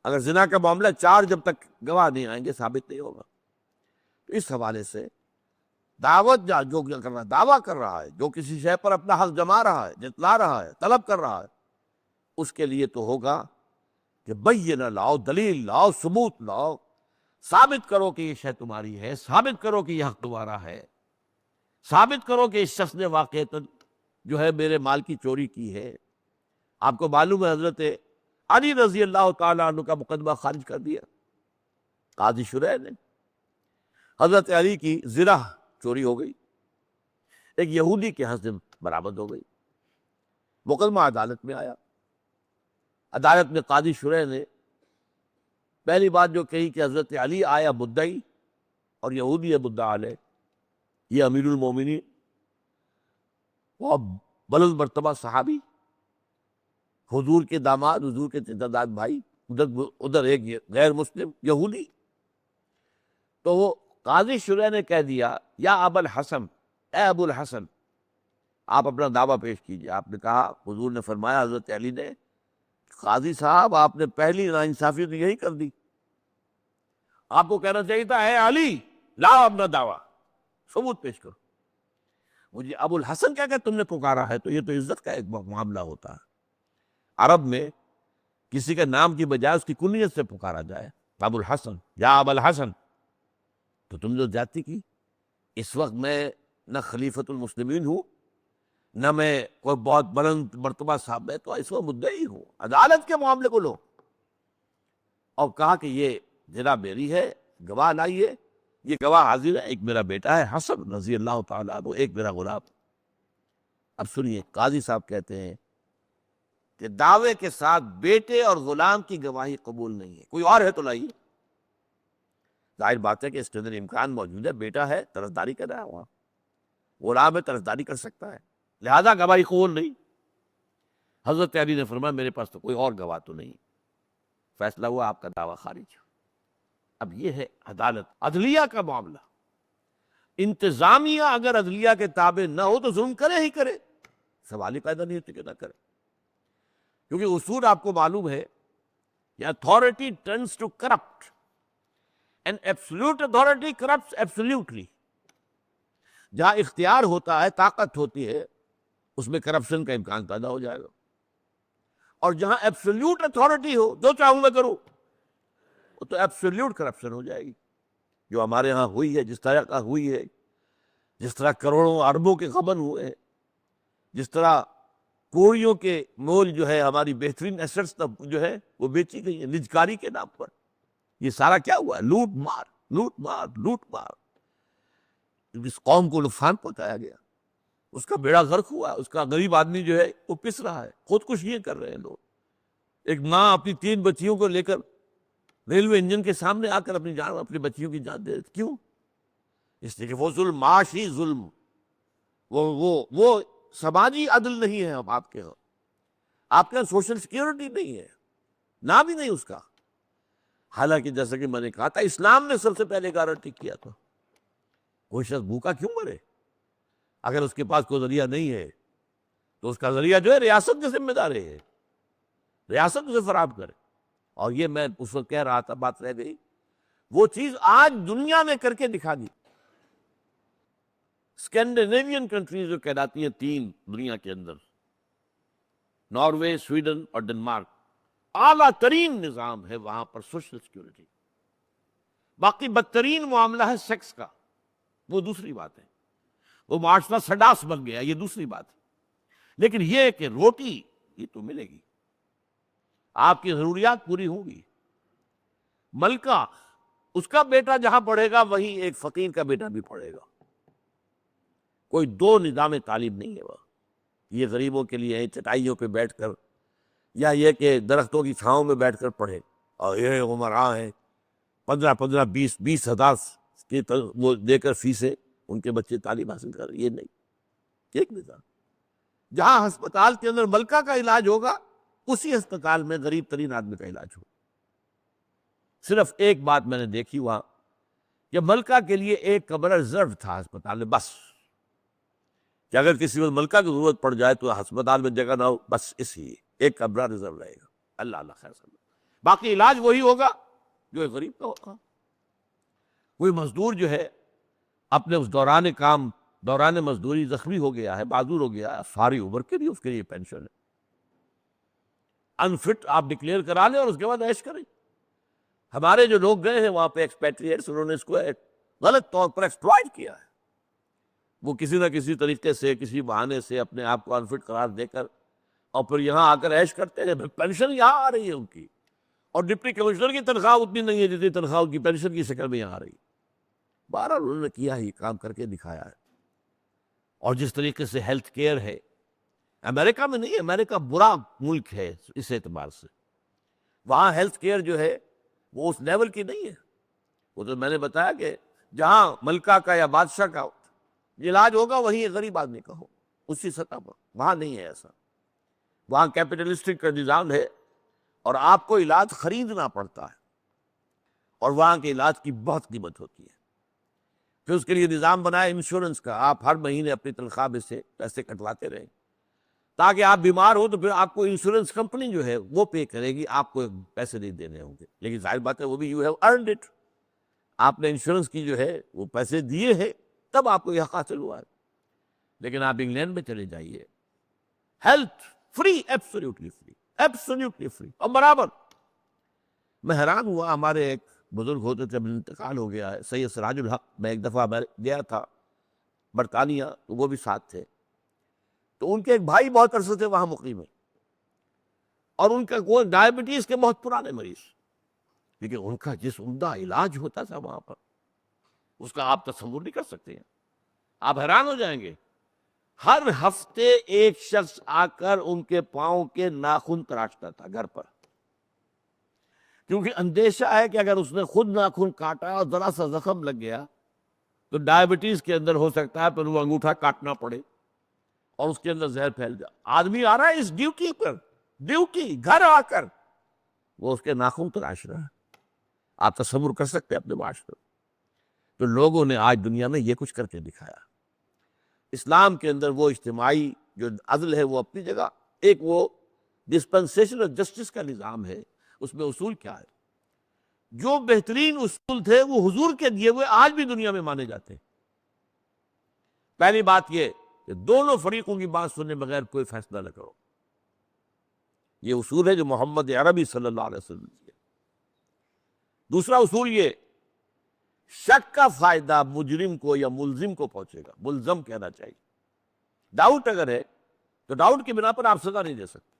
اگر زنا کا معاملہ 4 جب تک گواہ نہیں آئیں گے ثابت نہیں ہوگا۔ تو اس حوالے سے دعوت جو کر رہا ہے، دعویٰ کر رہا ہے، جو کسی شے پر اپنا حق جما رہا ہے، جتلا رہا ہے، طلب کر رہا ہے، اس کے لیے تو ہوگا کہ بینہ لاؤ، دلیل لاؤ، ثبوت لاؤ، ثابت کرو کہ یہ شے تمہاری ہے، ثابت کرو کہ یہ حق تمہارا ہے، ثابت کرو کہ اس شخص نے واقعتاً جو ہے میرے مال کی چوری کی ہے۔ آپ کو معلوم ہے حضرت علی رضی اللہ تعالیٰ عنہ کا مقدمہ خارج کر دیا قاضی شریح نے۔ حضرت علی کی زرہ چوری ہو گئی، ایک یہودی کے ہاں سے برآمد ہو گئی، مقدمہ عدالت میں آیا، عدالت میں قاضی شریح نے پہلی بات جو کہی کہ حضرت علی آیا مدعی اور یہودی ہے مدعا علیہ، یہ امیر المومنین، وہ بلند مرتبہ صحابی، حضور کے داماد، حضور کے چچا بھائی، ادھر ایک غیر مسلم یہودی۔ تو وہ قاضی شرح نے کہہ دیا یا ابو الحسن، اے ابو الحسن آپ اپنا دعویٰ پیش کیجیے۔ آپ نے کہا، حضور نے فرمایا، حضرت علی نے، قاضی صاحب آپ نے پہلی ناانصافی تو یہی کر دی، آپ کو کہنا چاہیے تھا اے علی لاؤ اپنا دعویٰ، ثبوت پیش کرو۔ مجھے ابو الحسن کیا کہ تم نے پکارا ہے، تو یہ تو عزت کا ایک معاملہ ہوتا ہے۔ عرب میں کسی کے نام کی بجائے اس کی کنیت سے پکارا جائے، ابو الحسن یا ابو الحسن، تو تم جو زیادتی کی۔ اس وقت میں نہ خلیفۃ المسلمین ہوں، نہ میں کوئی بہت بلند مرتبہ صاحب، میں تو اس وقت مدعی ہوں، عدالت کے معاملے کو لو۔ اور کہا کہ یہ جناب میری ہے، گواہ لائیے۔ یہ گواہ حاضر ہے، ایک میرا بیٹا ہے حسن رضی اللہ تعالیٰ عنہ، ایک میرا غلام۔ اب سنیے، قاضی صاحب کہتے ہیں کہ دعوے کے ساتھ بیٹے اور غلام کی گواہی قبول نہیں ہے، کوئی اور ہے تو لائیے۔ ظاہر بات ہے کہ اس کے اندر امکان موجود ہے، بیٹا ہے طرفداری کر رہا ہے، وہاں غلام ہے طرفداری کر سکتا ہے، لہذا گواہی قبول نہیں۔ حضرت علی نے فرمایا میرے پاس تو کوئی اور گواہ تو نہیں، فیصلہ ہوا آپ کا دعویٰ خارج۔ اب یہ ہے عدالت، عدلیہ کا معاملہ۔ انتظامیہ اگر عدلیہ کے تابع نہ ہو تو ظلم کرے ہی کرے، سوال ہی پیدا نہیں ہوتے کہ نہ کرے، کیونکہ اصول آپ کو معلوم ہے کہ authority tends to corrupt and absolute authority corrupts absolutely۔ جہاں اختیار ہوتا ہے، طاقت ہوتی ہے، اس میں کرپشن کا امکان پیدا ہو جائے گا، اور جہاں ایبسلیوٹ اتھارٹی ہو، جو چاہوں میں کروں، وہ تو ایبسلیوٹ کرپشن ہو جائے گی، جو ہمارے ہاں ہوئی ہے، جس طرح کا ہوئی ہے، جس طرح کروڑوں اربوں کے غبن ہوئے ہیں، جس طرح کوڑیوں کے مول جو ہے ہماری بہترین ایسٹس جو ہے وہ بیچی گئی ہے نجکاری کے نام پر۔ یہ سارا کیا ہوا ہے؟ لوٹ مار، لوٹ مار، لوٹ مار۔ اس قوم کو نقصان پہنچایا گیا، اس کا بیڑا غرق ہوا، اس کا غریب آدمی جو ہے وہ پس رہا ہے، خودکشیاں کر رہے ہیں لوگ۔ ایک ماں اپنی 3 بچیوں کو لے کر ریلوے انجن کے سامنے آ کر اپنی جان، اپنی بچیوں کی جان دے دیتی، کیوں؟ اس لیے کہ وہ ظلم، معاشی ظلم، وہ سماجی عدل نہیں ہے۔ اب آپ کے یہاں سوشل سیکیورٹی نہیں ہے، نام بھی نہیں اس کا۔ حالانکہ جیسا کہ میں نے کہا تھا، اسلام نے سب سے پہلے گارنٹی کیا تھا، کوئی شخص بھوکا کیوں مرے؟ اگر اس کے پاس کوئی ذریعہ نہیں ہے تو اس کا ذریعہ جو ہے ریاست کی ذمہ داری ہے، ریاست اسے فراہم کرے۔ اور یہ میں اس وقت کہہ رہا تھا، بات رہ گئی، وہ چیز آج دنیا نے کر کے دکھا دی۔ اسکینڈینیوین کنٹریز جو کہلاتی ہیں 3 دنیا کے اندر، ناروے، سویڈن اور ڈنمارک، اعلیٰ ترین نظام ہے وہاں پر سوشل سیکیورٹی۔ باقی بدترین معاملہ ہے سیکس کا، وہ دوسری بات ہے، وہ معاشرہ سڈاس بن گیا، یہ دوسری بات ہے۔ لیکن یہ کہ روٹی یہ تو ملے گی، آپ کی ضروریات پوری ہوں گی۔ ملکہ، اس کا بیٹا جہاں پڑھے گا وہیں ایک فقیر کا بیٹا بھی پڑھے گا، کوئی 2 نظام تعلیم نہیں ہے وہاں۔ یہ غریبوں کے لیے چٹائیوں پہ بیٹھ کر، یا یہ کہ درختوں کی چھاؤں میں بیٹھ کر پڑھے، اور یہ عمراء ہیں 15 20 ہزار کی وہ دے کر فیسیں ان کے بچے تعلیم حاصل کر، یہ نہیں۔ ایک نظام جہاں ہسپتال کے اندر ملکہ کا علاج ہوگا، اسی ہسپتال میں غریب ترین آدمی کا علاج ہوگا۔ صرف ایک بات میں نے دیکھی وہاں کہ ملکہ کے لیے ایک کمرہ ریزرو تھا ہسپتال میں، بس کہ اگر کسی وقت ملکہ کی ضرورت پڑ جائے تو ہسپتال میں جگہ نہ ہو، بس اسی ایک کمرہ ریزرو رہے گا۔ اللہ اللہ خیر سمجھ، باقی علاج وہی ہوگا جو ایک غریب کا ہوگا۔ کوئی مزدور جو ہے اپنے اس دوران مزدوری زخمی ہو گیا ہے، معذور ہو گیا ہے، ساری عمر کے لیے اس کے لیے پینشن ہے۔ انفٹ آپ ڈکلیئر کرا لیں اور اس کے بعد عیش کریں۔ ہمارے جو لوگ گئے ہیں وہاں پہ ایکسپیٹریٹس، انہوں نے اس کو غلط طور پر ایکسپلائٹ کیا ہے۔ وہ کسی نہ کسی طریقے سے، کسی بہانے سے اپنے آپ کو انفٹ قرار دے کر، اور پھر یہاں آ کر عیش کرتے ہیں، پینشن یہاں آ رہی ہے ان کی، اور ڈپٹی کمشنر کی تنخواہ اتنی نہیں ہے جتنی تنخواہ ان کی پینشن کی شکل میں یہاں آ رہی ہے۔ بہرحال انہوں نے کیا ہی کام کر کے دکھایا ہے۔ اور جس طریقے سے ہیلتھ کیئر ہے، امریکہ میں نہیں، امریکہ برا ملک ہے اس اعتبار سے، وہاں ہیلتھ کیئر جو ہے وہ اس لیول کی نہیں ہے. وہ تو میں نے بتایا کہ جہاں ملکہ کا یا بادشاہ کا علاج ہوگا وہیں غریب آدمی کا ہو, اسی سطح پر. وہاں نہیں ہے ایسا. وہاں کیپٹلسٹک کا نظام ہے اور آپ کو علاج خریدنا پڑتا ہے, اور وہاں کے علاج کی بہت قیمت ہوتی ہے. پھر اس کے لیے نظام بنایا انشورنس کا, آپ ہر مہینے اپنی تنخواہ میں سے پیسے کٹواتے رہیں تاکہ آپ بیمار ہو تو پھر آپ کو انشورنس کمپنی جو ہے وہ پے کرے گی, آپ کو پیسے نہیں دینے ہوں گے. لیکن ظاہر بات ہے وہ بھی یو ہیو ارنڈ اٹ, آپ نے انشورنس کی جو ہے وہ پیسے دیے ہیں تب آپ کو یہ حق حاصل ہوا ہے. لیکن آپ انگلینڈ میں چلے جائیے, health free, absolutely free, absolutely free, اور برابر. میں حیران ہوا, ہمارے ایک بزرگ ہوتے تھے, انتقال ہو گیا ہے, سید سراج الحق. میں ایک دفعہ گیا تھا برطانیہ, تو وہ بھی ساتھ تھے. تو ان کے ایک بھائی بہت عرصے سے وہاں مقیم ہے, اور ان کا وہ ڈائبٹیز کے بہت پرانے مریض, لیکن ان کا جس عمدہ علاج ہوتا تھا وہاں پر, اس کا آپ تصور نہیں کر سکتے ہیں. آپ حیران ہو جائیں گے. ہر ہفتے ایک شخص آ کر ان کے پاؤں کے ناخن تراشتا تھا گھر پر, کیونکہ اندیشہ ہے کہ اگر اس نے خود ناخن کاٹا اور ذرا سا زخم لگ گیا تو ڈائبٹیز کے اندر ہو سکتا ہے پھر وہ انگوٹھا کاٹنا پڑے اور اس کے اندر زہر پھیل جائے. آدمی آ رہا ہے اس ڈیوٹی پر, ڈیوٹی گھر آ کر وہ اس کے ناخن تراش رہا ہے. آپ تصور کر سکتے ہیں اپنے معاشرے. تو لوگوں نے آج دنیا میں یہ کچھ کر کے دکھایا. اسلام کے اندر وہ اجتماعی جو عدل ہے وہ اپنی جگہ, ایک وہ ڈسپنسیشن اور جسٹس کا نظام ہے. اس میں اصول کیا ہے؟ جو بہترین اصول تھے وہ حضور کے دیے ہوئے آج بھی دنیا میں مانے جاتے ہیں. پہلی بات یہ کہ دونوں فریقوں کی بات سننے بغیر کوئی فیصلہ نہ کرو. یہ اصول ہے جو محمد عربی صلی اللہ علیہ وسلم نے دیا. دوسرا اصول یہ, شک کا فائدہ مجرم کو یا ملزم کو پہنچے گا. ملزم کہنا چاہیے. ڈاؤٹ اگر ہے تو ڈاؤٹ کی بنا پر آپ سزا نہیں دے سکتے.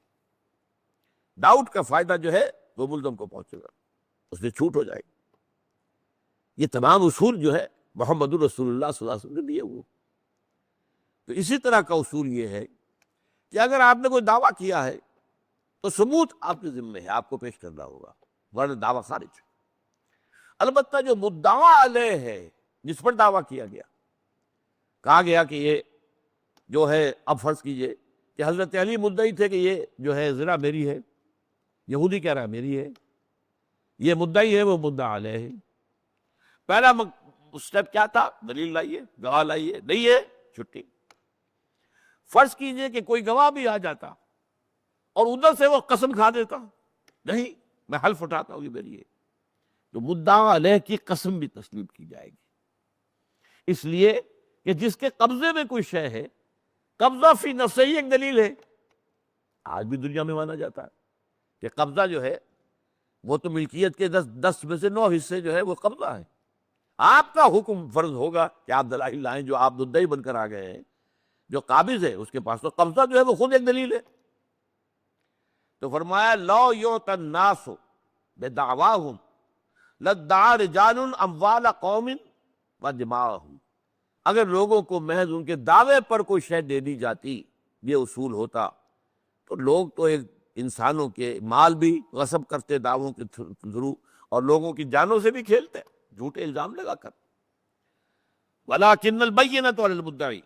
ڈاؤٹ کا فائدہ جو ہے وہ ملزم کو پہنچے گا, اس سے چھوٹ ہو جائے گی. یہ تمام اصول جو ہے محمد الرسول اللہ صلی اللہ علیہ وسلم نے دیے ہوئے. تو اسی طرح کا اصول یہ ہے کہ اگر آپ نے کوئی دعویٰ کیا ہے تو ثبوت آپ کے ذمہ ہے, آپ کو پیش کرنا ہوگا, ورنہ دعویٰ خارج. البتہ جو مدعا علیہ ہے, جس پر دعویٰ کیا گیا, کہا گیا کہ یہ جو ہے, اب فرض کیجئے کہ حضرت علی مدعی تھے کہ یہ جو ہے زنا میری ہے, یہودی کہہ رہا ہے میری ہے, یہ مدعی ہے, وہ مدعا علیہ ہے. پہلا سٹیپ کیا تھا؟ دلیل لائیے, گواہ لائیے, نہیں ہے چھٹی. فرض کیجئے کہ کوئی گواہ بھی آ جاتا اور ادھر سے وہ قسم کھا دیتا, نہیں میں حلف اٹھاتا ہوں یہ میری ہے, تو مدعا علیہ کی قسم بھی تسلیم کی جائے گی. اس لیے کہ جس کے قبضے میں کوئی شے ہے, قبضہ فی نفسہ ہی ایک دلیل ہے. آج بھی دنیا میں مانا جاتا ہے کہ قبضہ جو ہے وہ تو ملکیت کے 10 میں سے 9 حصے جو ہے وہ قبضہ ہے. آپ کا حکم فرض ہوگا کہ آپ دلائل لائیں, جو آپ مدعی بن کر آ گئے ہیں. جو قابض ہے اس کے پاس تو قبضہ جو ہے وہ خود ایک دلیل ہے. تو فرمایا لو یعطی الناس بدعواہم لادعا رجال اموال قوم ودماءہم. اگر لوگوں کو محض ان کے دعوے پر کوئی شے دے دی جاتی, یہ اصول ہوتا, تو لوگ تو ایک انسانوں کے مال بھی غصب کرتے دعووں کے تھرو, اور لوگوں کی جانوں سے بھی کھیلتے جھوٹے الزام لگا کر. وَلَٰكِنَّ الْبَيِّنَةُ عَلَى الْمُدَّعِي.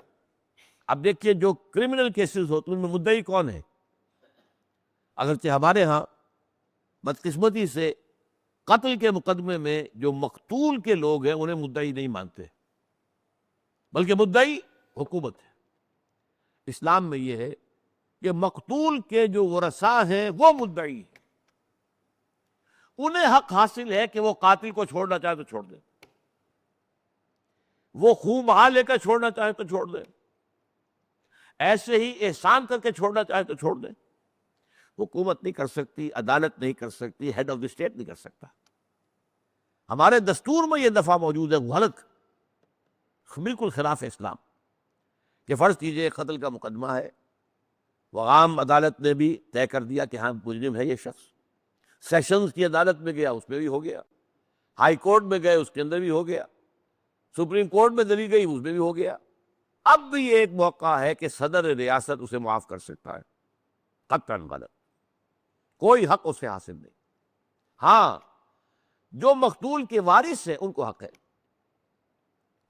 اب دیکھیے جو کرمنل کیسز ہوتے ہیں ان میں مدعی کون ہے؟ اگرچہ ہمارے ہاں بدقسمتی سے قتل کے مقدمے میں جو مقتول کے لوگ ہیں انہیں مدعی نہیں مانتے, بلکہ مدعی حکومت ہے. اسلام میں یہ ہے کہ مقتول کے جو ورثاء ہیں وہ مدعی ہیں. انہیں حق حاصل ہے کہ وہ قاتل کو چھوڑنا چاہے تو چھوڑ دیں, وہ خون بہا لے کر چھوڑنا چاہے تو چھوڑ دیں, ایسے ہی احسان کر کے چھوڑنا چاہے تو چھوڑ دیں. حکومت نہیں کر سکتی, عدالت نہیں کر سکتی, ہیڈ آف دی اسٹیٹ نہیں کر سکتا. ہمارے دستور میں یہ دفعہ موجود ہے, غلط, بالکل خلاف اسلام. کہ فرض کیجئے قتل کا مقدمہ ہے, وہ عام عدالت نے بھی طے کر دیا کہ ہاں مجرم ہے یہ شخص, سیشنز کی عدالت میں گیا اس میں بھی ہو گیا, ہائی کورٹ میں گئے اس کے اندر بھی ہو گیا, سپریم کورٹ میں دلی گئی اس میں بھی ہو گیا. اب بھی ایک موقع ہے کہ صدر ریاست اسے معاف کر سکتا ہے. قطعاً غلط, کوئی حق اسے حاصل نہیں. ہاں جو مقتول کے وارث ہیں ان کو حق ہے.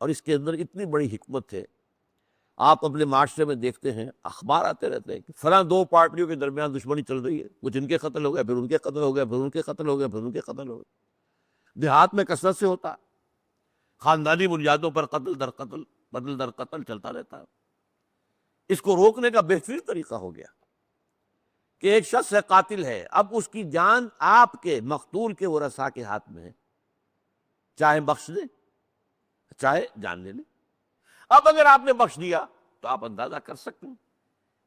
اور اس کے اندر اتنی بڑی حکمت ہے. آپ اپنے معاشرے میں دیکھتے ہیں، اخبار آتے رہتے ہیں کہ فلاں دو پارٹیوں کے درمیان دشمنی چل رہی ہے، کچھ ان کے قتل ہو گیا، پھر ان کے قتل ہو گیا، پھر ان کے قتل ہو گیا، پھر ان کے قتل ہو گیا. دیہات میں کثرت سے ہوتا ہے، خاندانی بنیادوں پر قتل در قتل، بدل در قتل چلتا رہتا ہے. اس کو روکنے کا بہترین طریقہ ہو گیا کہ ایک شخص ہے، قاتل ہے، اب اس کی جان آپ کے مقتول کے ورثاء کے ہاتھ میں ہے، چاہے بخش دیں چاہے جان لے لیں. اب اگر آپ نے بخش دیا تو آپ اندازہ کر سکتے ہیں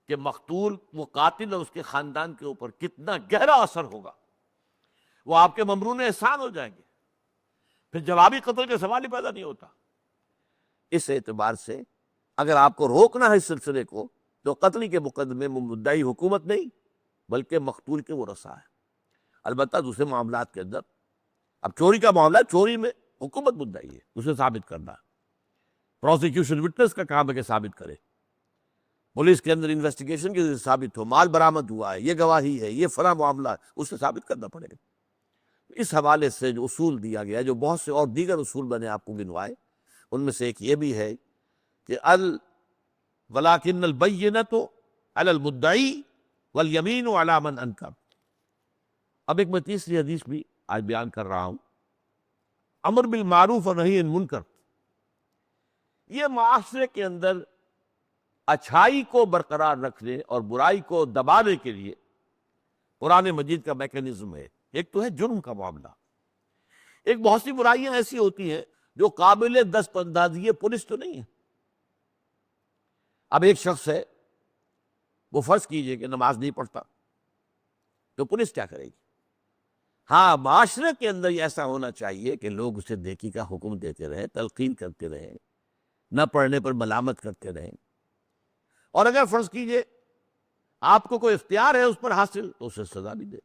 کہ مقتول وہ قاتل اور اس کے خاندان کے اوپر کتنا گہرا اثر ہوگا. وہ آپ کے ممرون احسان ہو جائیں گے، پھر جوابی قتل کا سوال ہی پیدا نہیں ہوتا. اس اعتبار سے اگر آپ کو روکنا ہے اس سلسلے کو تو قتل کے مقدمے میں مدعی حکومت نہیں بلکہ مقتول کے ورثاء ہے. البتہ دوسرے معاملات کے اندر، اب چوری کا معاملہ ہے، چوری میں حکومت مدعی ہے، اسے ثابت کرنا ہے. پروسیکیوشن وٹنس کا کام ہے کہ ثابت کرے، پولیس کے اندر انویسٹیگیشن کے ذریعے ثابت ہو، مال برآمد ہوا ہے، یہ گواہی ہے، یہ فلاں معاملہ ہے، اسے ثابت کرنا پڑے گا. اس حوالے سے جو اصول دیا گیا ہے، جو بہت سے اور دیگر اصول میں نے آپ کو گنوائے، ان میں سے ایک یہ بھی ہے کہ وَلَٰكِنَّ الْبَيِّنَةُ عَلَى الْمُدَّعِي وَالْيَمِينُ عَلَىٰ مَنْ أَنكَرَ. اب ایک میں تیسری حدیث بھی آج بیان کر رہا ہوں، امر بالمعروف اور نہی عن المنکر. یہ معاشرے کے اندر اچھائی کو برقرار رکھنے اور برائی کو دبانے کے لیے قرآن مجید کا میکینزم ہے. ایک تو ہے جرم کا معاملہ. ایک بہت سی برائیاں ایسی ہوتی ہیں جو قابل دست اندازی پولیس تو نہیں ہے. اب ایک شخص ہے، وہ فرض کیجئے کہ نماز نہیں پڑھتا، تو پولیس کیا کرے گی؟ ہاں، معاشرے کے اندر ایسا ہونا چاہیے کہ لوگ اسے نیکی کا حکم دیتے رہیں، تلقین کرتے رہیں، نہ پڑھنے پر ملامت کرتے رہیں. اور اگر فرض کیجئے آپ کو کوئی اختیار ہے اس پر حاصل تو اسے سزا بھی دے.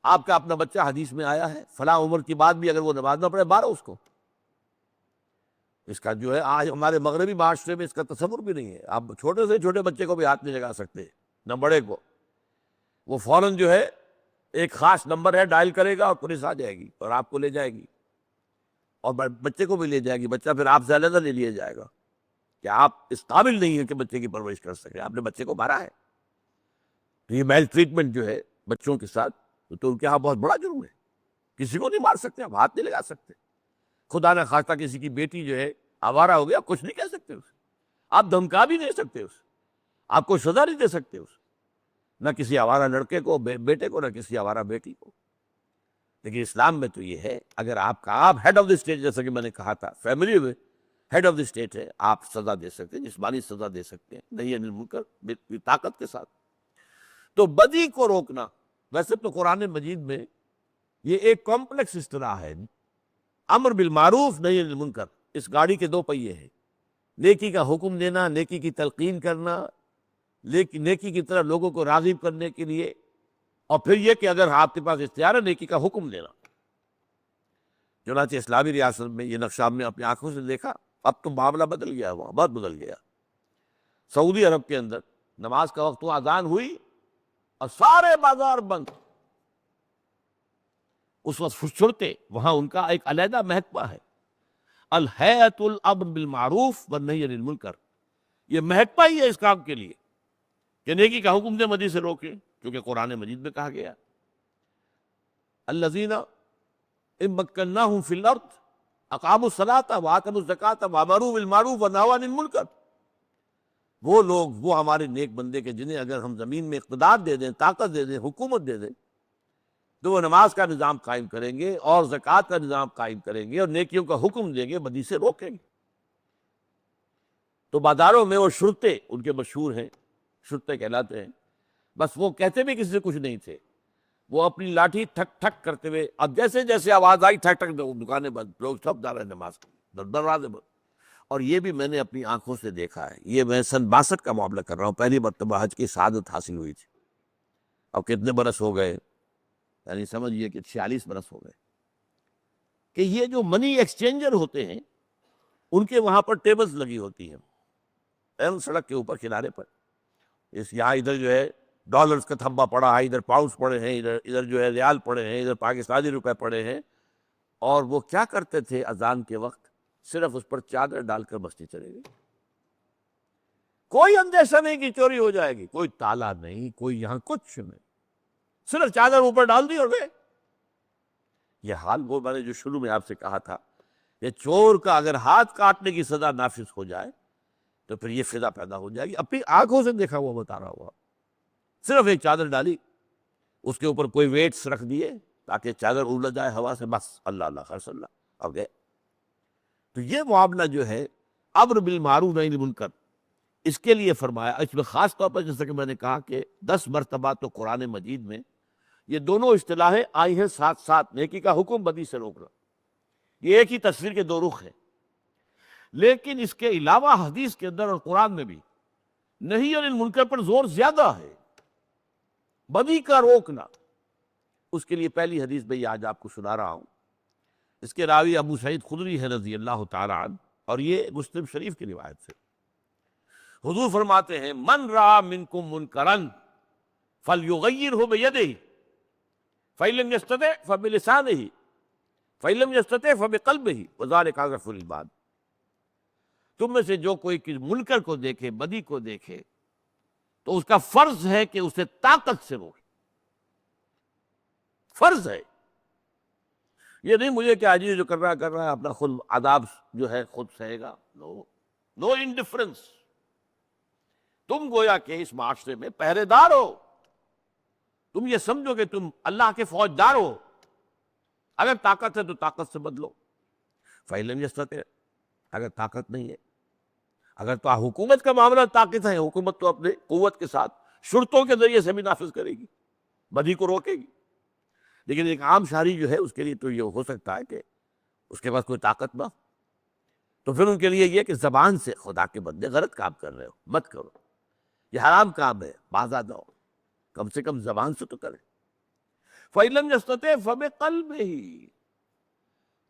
آپ کا اپنا بچہ، حدیث میں آیا ہے، فلاں عمر کی بعد بھی اگر وہ نماز نہ پڑھے مارو اس کو. اس کا جو ہے آج ہمارے مغربی معاشرے میں اس کا تصور بھی نہیں ہے. آپ چھوٹے سے چھوٹے بچے کو بھی ہاتھ نہیں لگا سکتے، نہ بڑے کو. وہ فوراً جو ہے ایک خاص نمبر ہے، ڈائل کرے گا اور پولیس آ جائے گی اور آپ کو لے جائے گی، اور بچے کو بھی لے جائے گی. بچہ پھر آپ سے علیحدہ لے لیا جائے گا کہ آپ اس قابل نہیں ہیں کہ بچے کی پرورش کر سکیں، آپ نے بچے کو مارا ہے. یہ میل ٹریٹمنٹ جو ہے بچوں کے ساتھ تو ان کے یہاں بہت بڑا جرم ہے. کسی کو نہیں مار سکتے، آپ ہاتھ نہیں لگا سکتے. خدا نہ خواستہ کسی کی بیٹی جو ہے آوارہ ہو گیا، کچھ نہیں کہہ سکتے اسے، آپ دھمکا بھی نہیں سکتے اسے، آپ کو سزا نہیں دے سکتے اسے، نہ کسی آوارہ لڑکے کو، بیٹے کو، نہ کسی آوارہ بیٹی کو. لیکن اسلام میں تو یہ ہے، اگر آپ ہیڈ آف دی اسٹیٹ، جیسا کہ میں نے کہا تھا، فیملی میں ہیڈ آف دی اسٹیٹ ہے، آپ سزا دے سکتے ہیں، جسمانی سزا دے سکتے ہیں، نہیں عن المنکر، طاقت کے ساتھ. تو بدی کو روکنا، ویسے تو قرآن مجید میں یہ ایک کمپلیکس اصطلاح ہے. امر بالمعروف نہی عن المنکر اس گاڑی کے دو پہیے ہیں. نیکی کا حکم دینا، نیکی کی تلقین کرنا، نیکی کی طرح لوگوں کو راغب کرنے کے لیے، اور پھر یہ کہ اگر آپ کے پاس اختیار ہے نیکی کا حکم دینا. چنانچہ اسلامی ریاست میں یہ نقشہ ہم نے اپنی آنکھوں سے دیکھا. اب تو معاملہ بدل گیا، وہاں بہت بدل گیا. سعودی عرب کے اندر نماز کا وقت ہوا، اذان ہوئی اور سارے بازار بند. اس وقت چھڑتے وہاں ان کا ایک علیحدہ محکمہ ہے، الہیئۃ الامر بالمعروف والنہی عن المنکر. یہ محکمہ ہی ہے اس کام کے لیے کہ نیکی کا حکم دے، بدی سے روکے، کیونکہ قرآن مجید میں کہا گیا الذین ان مکناہم فی الارض اقاموا الصلاۃ وآتوا الزکاۃ وامروا بالمعروف ونہوا عن المنکر. وہ لوگ، وہ ہمارے نیک بندے کے جنہیں اگر ہم زمین میں اقتدار دے دیں، طاقت دے دیں، حکومت دے دیں، تو وہ نماز کا نظام قائم کریں گے اور زکوٰۃ کا نظام قائم کریں گے اور نیکیوں کا حکم دیں گے، بدی سے روکیں گے. تو بازاروں میں وہ شرطے ان کے مشہور ہیں، شرطے کہلاتے ہیں. بس وہ کہتے بھی کسی سے کچھ نہیں تھے، وہ اپنی لاٹھی ٹھک ٹھک کرتے ہوئے، اب جیسے جیسے آواز آئی ٹھک ٹھک، دکانیں بند، لوگ سب جا رہے ہیں نماز، دروازے بند. اور یہ بھی میں نے اپنی آنکھوں سے دیکھا ہے. یہ میں سن 62 کا معاملہ کر رہا ہوں، پہلی مرتبہ حج کی سعادت حاصل ہوئی تھی. اب کتنے برس ہو گئے، یعنی سمجھئے کہ 46 برس ہو گئے، کہ یہ جو منی ایکسچینجر ہوتے ہیں ان کے وہاں پر ٹیبلز لگی ہوتی ہیں سڑک کے اوپر کنارے پر. یہاں ادھر جو ہے ڈالرز کا تھمبا پڑا ہے، ادھر پاؤنڈز پڑے ہیں، ادھر جو ہے ریال پڑے ہیں، ادھر پاکستانی روپے پڑے ہیں، اور وہ کیا کرتے تھے اذان کے وقت؟ صرف اس پر چادر ڈال کر مسجد چلے گئے. کوئی اندیشہ نہیں کہ چوری ہو جائے گی، کوئی تالا نہیں، کوئی یہاں کچھ نہیں، صرف چادر اوپر ڈال دی اور گئے. یہ حال وہ میں نے جو شروع میں آپ سے کہا تھا کہ چور کا اگر ہاتھ کاٹنے کی سزا نافذ ہو جائے تو پھر یہ فضا پیدا ہو جائے گی. اپنی آنکھوں سے دیکھا ہوا بتا رہا ہوا. صرف ایک چادر ڈالی، اس کے اوپر کوئی ویٹس رکھ دیے تاکہ چادر اڑ جائے ہوا سے، بس اللہ اللہ خیر صلی اللہ، اب گئے. تو یہ معاملہ جو ہے امر بالمعروف نہی عن المنکر، اس کے لیے فرمایا. اس میں خاص طور پر جیسا کہ میں نے کہا کہ 10 مرتبہ تو قرآن مجید میں یہ دونوں اصطلاحیں آئی ہیں ساتھ ساتھ، نیکی کا حکم، بدی سے روکنا. یہ ایک ہی تصویر کے دو رخ ہیں. لیکن اس کے علاوہ حدیث کے اندر اور قرآن میں بھی نہی عن المنکر پر زور زیادہ ہے، بدی کا روکنا. اس کے لیے پہلی حدیث میں یہ آج آپ کو سنا رہا ہوں. اس کے راوی ابو سعید خدری ہے رضی اللہ تعالی عنہ، اور یہ مسلم شریف کی روایت سے. حضور فرماتے ہیں من رأى منکم منکرا فلیغیرہ بیدہ فإن لم یستطع فبلسانہ فإن لم یستطع فبقلبہ وذلک اضعف الایمان. تم میں سے جو کوئی منکر کو دیکھے، بدی کو دیکھے، تو اس کا فرض ہے کہ اسے طاقت سے روکے. فرض ہے. یہ نہیں مجھے کہ آج جو کر رہا ہے اپنا خود عذاب جو ہے خود سہے گا. نو انڈیفرنس. تم گویا کہ اس معاشرے میں پہرے دار ہو. تم یہ سمجھو کہ تم اللہ کے فوجدار ہو. اگر طاقت ہے تو طاقت سے بدلو. فإن لم یستطع، اگر طاقت نہیں ہے، اگر تو حکومت کا معاملہ طاقت ہے، حکومت تو اپنے قوت کے ساتھ شرطوں کے ذریعے سے بھی نافذ کرے گی، بدی کو روکے گی. لیکن ایک عام شہری جو ہے اس کے لیے تو یہ ہو سکتا ہے کہ اس کے پاس کوئی طاقت نہ ہو. تو پھر ان کے لیے یہ کہ زبان سے خدا کے بندے غلط کام کر رہے ہو مت کرو، یہ حرام کام ہے، باز آ جاؤ، کم سے کم زبان سے تو کرے. فإن لم یستطع فبقلبہ،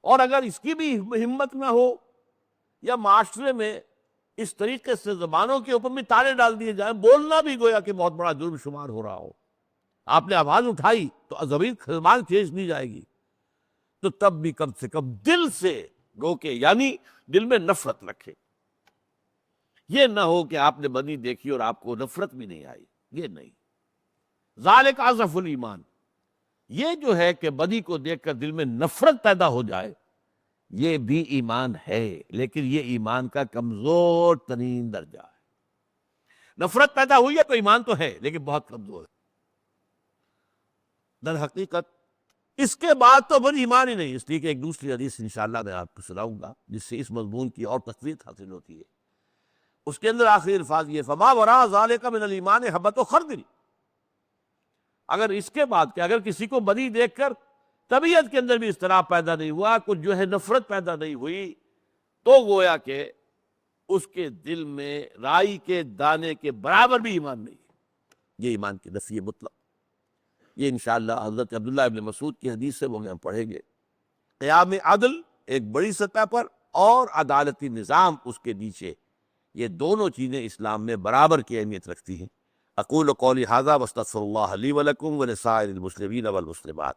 اور اگر اس کی بھی ہمت نہ ہو، یا معاشرے میں اس طریقے سے زبانوں کے اوپر بھی تالے ڈال دیے جائیں، بولنا بھی گویا کہ بہت بڑا جرم شمار ہو رہا ہو، آپ نے آواز اٹھائی تو زبان کھینچ دی جائے گی، تو تب بھی کم سے کم دل سے روکے، یعنی دل میں نفرت رکھے. یہ نہ ہو کہ آپ نے بدی دیکھی اور آپ کو نفرت بھی نہیں آئی، یہ نہیں. ذالک اضعف الایمان، یہ جو ہے کہ بدی کو دیکھ کر دل میں نفرت پیدا ہو جائے، یہ بھی ایمان ہے، لیکن یہ ایمان کا کمزور ترین درجہ ہے. نفرت پیدا ہوئی ہے تو ایمان تو ہے لیکن بہت کمزور ہے. در حقیقت اس کے بعد تو پھر ایمان ہی نہیں. اس لیے کہ ایک دوسری حدیث انشاءاللہ میں آپ کو سناؤں گا جس سے اس مضمون کی اور تقویت حاصل ہوتی ہے. اس کے اندر آخری الفاظ یہ فما وراء ذالک من الایمان حبۃ خردل. اگر اس کے بعد کہ اگر کسی کو بدی دیکھ کر طبیعت کے اندر بھی اضطراب پیدا نہیں ہوا، کچھ جو ہے نفرت پیدا نہیں ہوئی، تو گویا کہ اس کے دل میں رائی کے دانے کے برابر بھی ایمان نہیں ہے. یہ ایمان کی نفی مطلق. یہ انشاءاللہ حضرت عبداللہ ابن مسعود کی حدیث سے وہ ہم پڑھیں گے. قیام عدل ایک بڑی سطح پر اور عدالتی نظام اس کے نیچے، یہ دونوں چیزیں اسلام میں برابر کی اہمیت رکھتی ہیں. اقول قولی ھذا واستغفر اللہ لی ولکم ولسائر المسلمین والمسلمات.